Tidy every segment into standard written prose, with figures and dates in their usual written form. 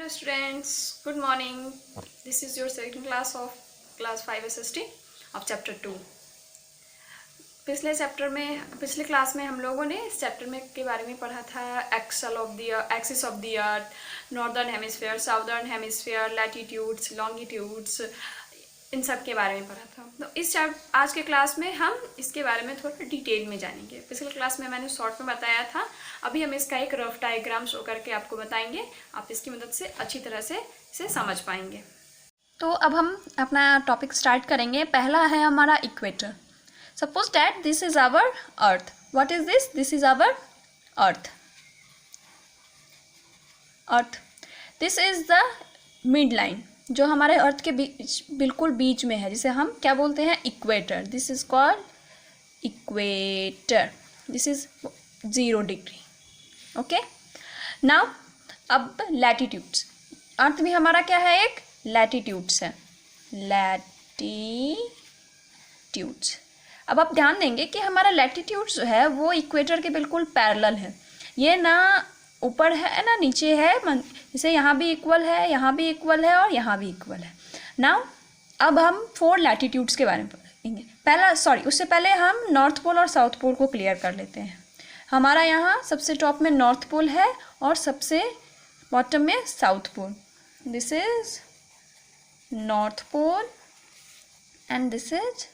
Hello students, good morning. This is your second class of class 5 SST of chapter 2. पिछले class में हम लोगों ने इस चैप्टर में के बारे में पढ़ा था axis of the earth, northern hemisphere, southern hemisphere, latitudes, longitudes, इन सब के बारे में पढ़ा था। तो आज के क्लास में हम इसके बारे में थोड़ा डिटेल में जानेंगे। पिछले क्लास में मैंने शॉर्ट में बताया था, अभी हम इसका एक रफ डायग्राम शो करके आपको बताएंगे। आप इसकी मदद से अच्छी तरह से इसे समझ पाएंगे। तो अब हम अपना टॉपिक स्टार्ट करेंगे। पहला है हमारा equator. Suppose that this is our earth. What is this? This is our earth. This is the mid line जो हमारे अर्थ के बिल्कुल बीच में है, जिसे हम क्या बोलते हैं? Equator. This is called equator. This is 0 degree. Okay, now अब लैटिट्यूड्स। अर्थ में हमारा क्या है? एक लैटिट्यूड्स है, लैटिट्यूड्स। अब आप ध्यान देंगे कि हमारा लैटिट्यूड्स जो है वो इक्वेटर के बिल्कुल पैरेलल है। ये ना ऊपर है ना नीचे है, जैसे यहाँ भी इक्वल है, यहाँ भी इक्वल है और यहाँ भी इक्वल है। नाउ अब हम 4 लैटिट्यूड्स के बारे में पढ़ेंगे। उससे पहले हम नॉर्थ पोल और साउथ पोल को क्लियर कर लेते हैं। हमारा यहाँ सबसे टॉप में नॉर्थ पोल है और सबसे बॉटम में South Pole. This is North Pole and this is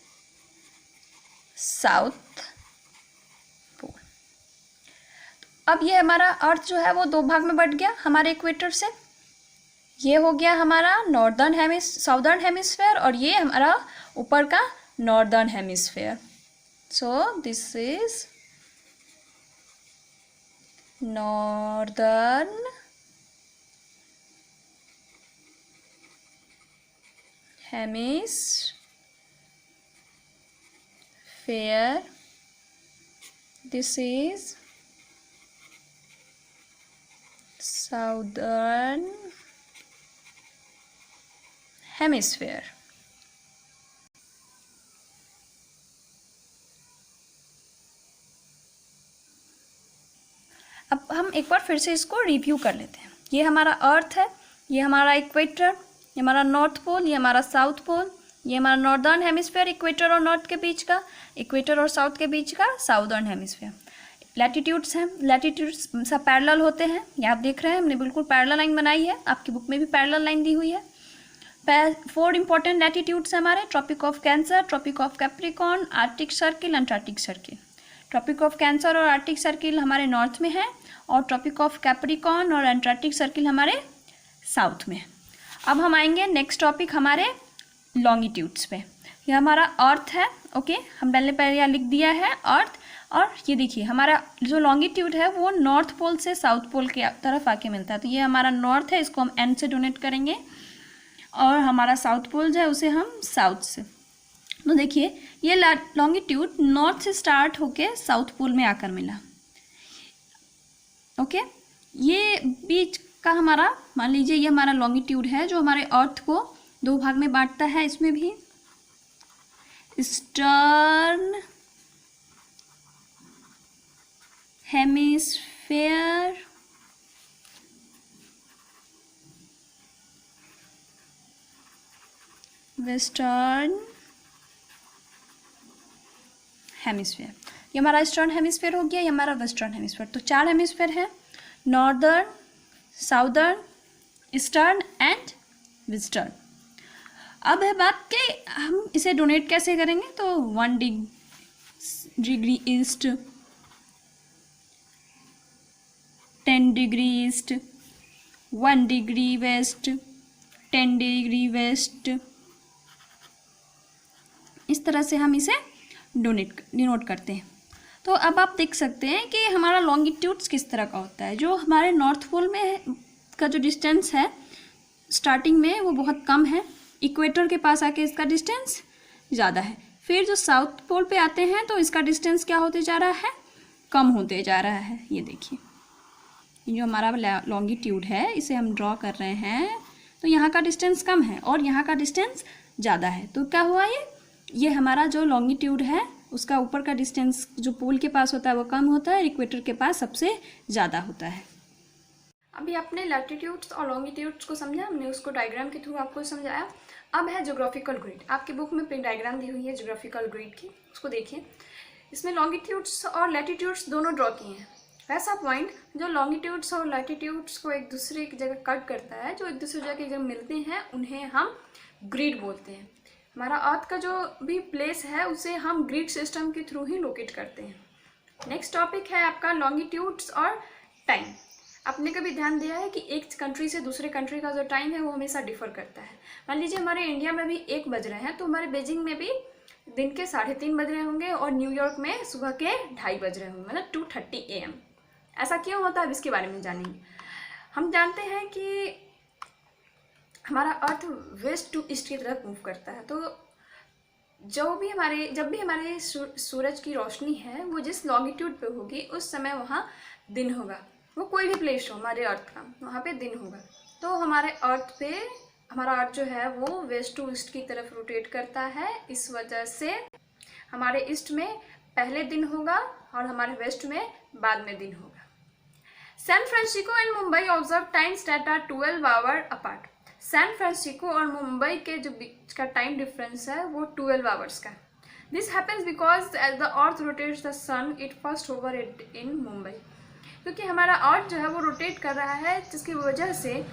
South Pole. अब ये हमारा अर्थ जो है वो 2 भाग में बट गया हमारे इक्वेटर से। ये हो गया हमारा साउदर्न हेमिस्फेयर और ये हमारा ऊपर का northern hemisphere. So this is northern hemisphere, this is southern hemisphere. अब हम एक बार फिर से इसको रिव्यू कर लेते हैं। ये हमारा अर्थ है, ये हमारा इक्वेटर, ये हमारा नॉर्थ पोल, ये हमारा साउथ पोल, ये हमारा नॉर्दर्न हेमिस्फीयर, इक्वेटर और नॉर्थ के बीच का, इक्वेटर और साउथ के बीच का साउदर्न हेमिस्फीयर। लैटिट्यूड्स हैं, लैटिट्यूड्स सब पैरेलल होते हैं। ये आप देख रहे हैं, हमने बिल्कुल पैरेलल लाइन बनाई है। आपकी बुक में भी पैरेलल लाइन दी हुई है। 4 इंपॉर्टेंट लैटिट्यूड्स हैं हमारे: Tropic of Cancer, Tropic of Capricorn, Arctic Circle, Antarctic Circle. Tropic of Cancer और आर्कटिक सर्किल हमारे नॉर्थ में है और ट्रॉपिक ऑफ कैप्रिकॉर्न और अंटार्कटिक सर्किल हमारे साउथ में है। अब हम आएंगे नेक्स्ट टॉपिक हमारे लॉन्गिट्यूड्स पे। ये हमारा अर्थ है। ओके, हम पहले यहाँ लिख दिया है अर्थ। और ये देखिए हमारा जो लॉन्गिट्यूड है वो नॉर्थ पोल से साउथ पोल के तरफ आके मिलता है। तो ये हमारा नॉर्थ है, इसको हम एन से डोनेट करेंगे, और हमारा साउथ पोल जो है उसे हम साउथ से। तो देखिए ये लॉन्गिट्यूड नॉर्थ से स्टार्ट होके साउथ पोल में आकर मिला। ओके, ये बीच का हमारा, मान लीजिए ये हमारा लॉन्गिट्यूड है जो हमारे अर्थ को 2 भाग में बांटता है। इसमें भी ईस्टर्न हेमिस्फेयर, वेस्टर्न हेमिस्फेयर। ये हमारा ईस्टर्न हेमिस्फेयर हो गया, ये हमारा वेस्टर्न हेमिस्फेयर। तो 4 हेमिस्फेयर है: northern, southern, eastern and western. अब है बात कि हम इसे डोनेट कैसे करेंगे। तो 1 degree east, 10 degree east, 1 degree west, 10 degree west. इस तरह से हम इसे डिनोट करते हैं। तो अब आप देख सकते हैं कि हमारा लॉन्गिट्यूड्स किस तरह का होता है। जो हमारे नॉर्थ पोल में का जो डिस्टेंस है स्टार्टिंग में वो बहुत कम है, इक्वेटर के पास आके इसका डिस्टेंस ज़्यादा है। फिर जो साउथ पोल पे आते हैं तो इसका डिस्टेंस क्या होते जा रहा है? कम होते जा रहा है। ये देखिए जो हमारा लॉन्गिट्यूड है इसे हम ड्रॉ कर रहे हैं, तो यहाँ का डिस्टेंस कम है और यहाँ का डिस्टेंस ज़्यादा है। तो क्या हुआ? ये हमारा जो लॉन्गिट्यूड है उसका ऊपर का डिस्टेंस जो पोल के पास होता है वो कम होता है, इक्वेटर के पास सबसे ज़्यादा होता है। अभी आपने लैटिट्यूड्स और लॉन्गिट्यूड्स को समझा, हमने उसको डायग्राम के थ्रू आपको समझाया। अब है ज्योग्राफिकल ग्रिड। आपकी बुक में पिन डायग्राम दी हुई है ज्योग्राफिकल ग्रिड की, उसको देखिए। इसमें लॉन्गिट्यूड्स और लैटिट्यूड्स दोनों ड्रॉ किए हैं। वैसा पॉइंट जो लॉन्गिट्यूड्स और लैटिट्यूड्स को एक दूसरे की जगह कट करता है, जो एक दूसरे जगह जब मिलते हैं, उन्हें हम ग्रिड बोलते हैं। हमारा अर्थ का जो भी प्लेस है उसे हम ग्रिड सिस्टम के थ्रू ही लोकेट करते हैं। नेक्स्ट टॉपिक है आपका लॉन्गिट्यूड्स और टाइम। आपने कभी ध्यान दिया है कि एक कंट्री से दूसरे कंट्री का जो टाइम है वो हमेशा डिफर करता है। मान लीजिए हमारे इंडिया में भी 1 बज रहे हैं, तो हमारे बीजिंग में भी दिन के 3:30 बज रहे होंगे और न्यूयॉर्क में सुबह के 2:30 बज रहे होंगे, मतलब 2:30 AM। ऐसा क्यों होता है, अब इसके बारे में जानेंगे। हम जानते हैं कि हमारा अर्थ वेस्ट टू ईस्ट की तरफ मूव करता है, तो जब भी हमारे सूरज की रोशनी है वो जिस लॉन्गिट्यूड पे होगी उस समय वहाँ दिन होगा। वो कोई भी प्लेस हो हमारे अर्थ का, वहाँ पे दिन होगा। तो हमारे अर्थ पे हमारा अर्थ जो है वो वेस्ट टू ईस्ट की तरफ रोटेट करता है। इस वजह से हमारे ईस्ट में पहले दिन होगा और हमारे वेस्ट में बाद में दिन होगा। San Francisco and Mumbai observe times that are 12 hour apart. San Francisco और मुंबई के जो बीच का टाइम डिफरेंस है वो 12 आवर्स का। This happens because as the earth rotates the sun it first over it in Mumbai. क्योंकि हमारा अर्थ जो है वो रोटेट कर रहा है, जिसकी वजह से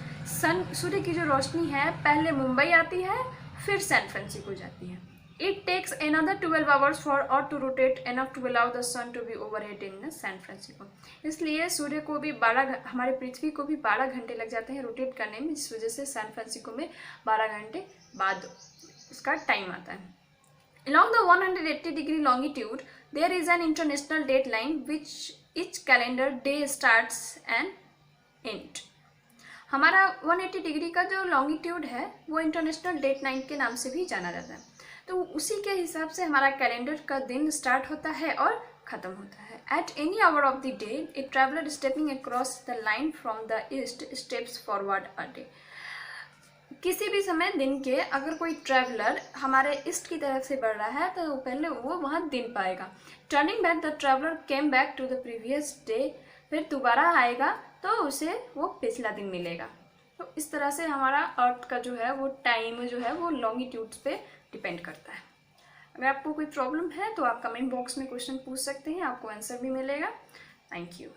सूर्य की जो रोशनी है पहले मुंबई आती है फिर सैन फ्रांसिस्को जाती है। It takes another 12 hours for Earth to rotate enough to allow the sun to be overhead in San Francisco। इसलिए सूर्य को भी हमारे पृथ्वी को भी 12 घंटे लग जाते हैं रोटेट करने में, इस वजह से सैन फ्रांसिस्को में 12 घंटे बाद उसका टाइम आता है। Along the 180-degree longitude, there is an international date line which each calendar day starts and ends। हमारा 180 डिग्री का जो लॉन्गिट्यूड है वो इंटरनेशनल डेट लाइन के नाम से भी जाना जाता है। तो उसी के हिसाब से हमारा कैलेंडर का दिन स्टार्ट होता है और ख़त्म होता है। At any hour of the day A traveller stepping across the line from the east steps forward a day. किसी भी समय दिन के अगर कोई ट्रैवलर हमारे ईस्ट की तरफ से बढ़ रहा है तो पहले वो वहाँ दिन पाएगा। Turning back the traveller came back to the previous day. फिर दोबारा आएगा तो उसे वो पिछला दिन मिलेगा। तो इस तरह से हमारा अर्थ का जो है वो टाइम जो है वो लॉन्गिट्यूड्स पे डिपेंड करता है। अगर आपको कोई प्रॉब्लम है तो आप कमेंट बॉक्स में क्वेश्चन पूछ सकते हैं, आपको आंसर भी मिलेगा। Thank you.